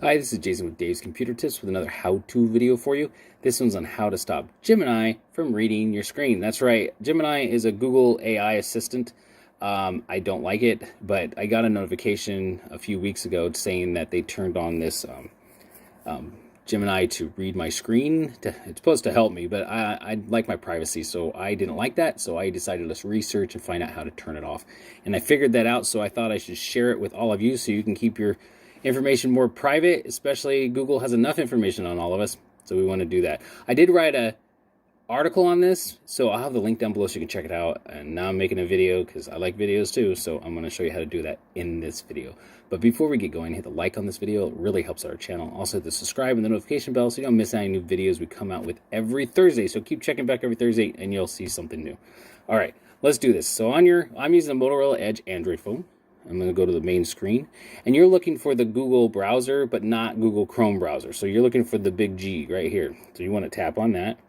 Hi, this is Jason with Dave's Computer Tips with another how-to video for you. This one's on how to stop Gemini from reading your screen. That's right, Gemini is a Google AI assistant. I don't like it, but I got a notification a few weeks ago saying that they turned on this Gemini to read my screen. It's supposed to help me, but I like my privacy, so I didn't like that. So I decided to research and find out how to turn it off. And I figured that out, so I thought I should share it with all of you so you can keep your information more private. Especially Google has enough information on all of us, so we want to do that. I did write a article on this, so I'll have the link down below so you can check it out. And now I'm making a video because I like videos too, so I'm going to show you how to do that in this video. But before we get going, hit the like on this video. It really helps our channel. Also hit the subscribe and the notification bell so you don't miss any new videos we come out with every Thursday. So keep checking back every Thursday and you'll see something new. All right, let's do this. So I'm using a Motorola Edge Android phone. I'm going to go to the main screen, and you're looking for the Google browser, but not Google Chrome browser. So you're looking for the big G right here. So you want to tap on that.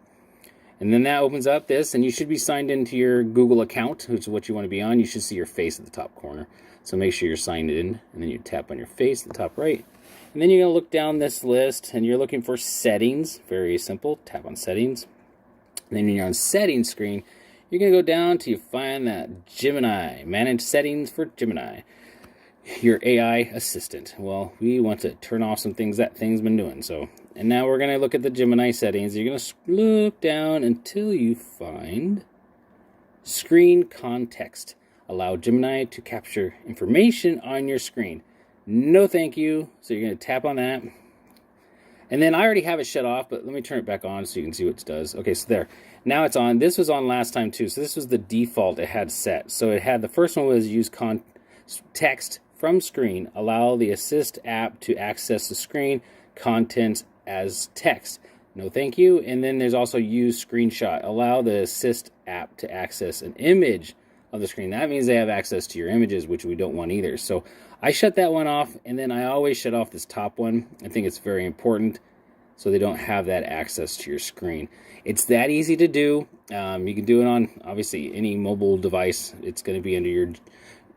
And then that opens up this, and you should be signed into your Google account, which is what you want to be on. You should see your face at the top corner. So make sure you're signed in, and then you tap on your face at the top right. And then you're going to look down this list, and you're looking for settings. Very simple. Tap on settings. And then when you're on settings screen, you're going to go down till you find that Gemini. Manage settings for Gemini, your AI assistant. Well, we want to turn off some things that thing's been doing. And now we're going to look at the Gemini settings. You're going to look down until you find screen context. Allow Gemini to capture information on your screen. No thank you. So you're going to tap on that. And then I already have it shut off, but let me turn it back on so you can see what it does. Okay, so there. Now it's on. This was on last time too. So this was the default it had set. So it had, the first one was use text from screen. Allow the Assist app to access the screen contents as text. No thank you. And then there's also use screenshot. Allow the Assist app to access an image of the screen. That means they have access to your images, which we don't want either. So I shut that one off, and then I always shut off this top one. I think it's very important so they don't have that access to your screen. It's that easy to do. You can do it on, obviously, any mobile device. It's going to be under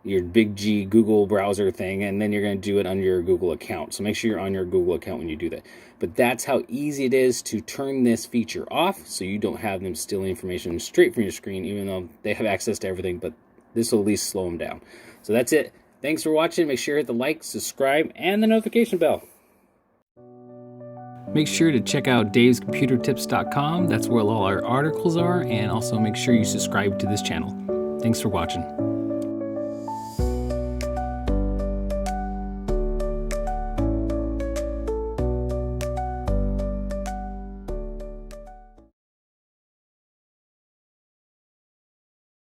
your big G Google browser thing, and then you're going to do it on your Google account. So make sure you're on your Google account when you do that. But that's how easy it is to turn this feature off so you don't have them stealing information straight from your screen, even though they have access to everything, but this will at least slow them down. So that's it. Thanks for watching. Make sure you hit the like, subscribe, and the notification bell. Make sure to check out davescomputertips.com. That's where all our articles are, and also make sure you subscribe to this channel. Thanks for watching.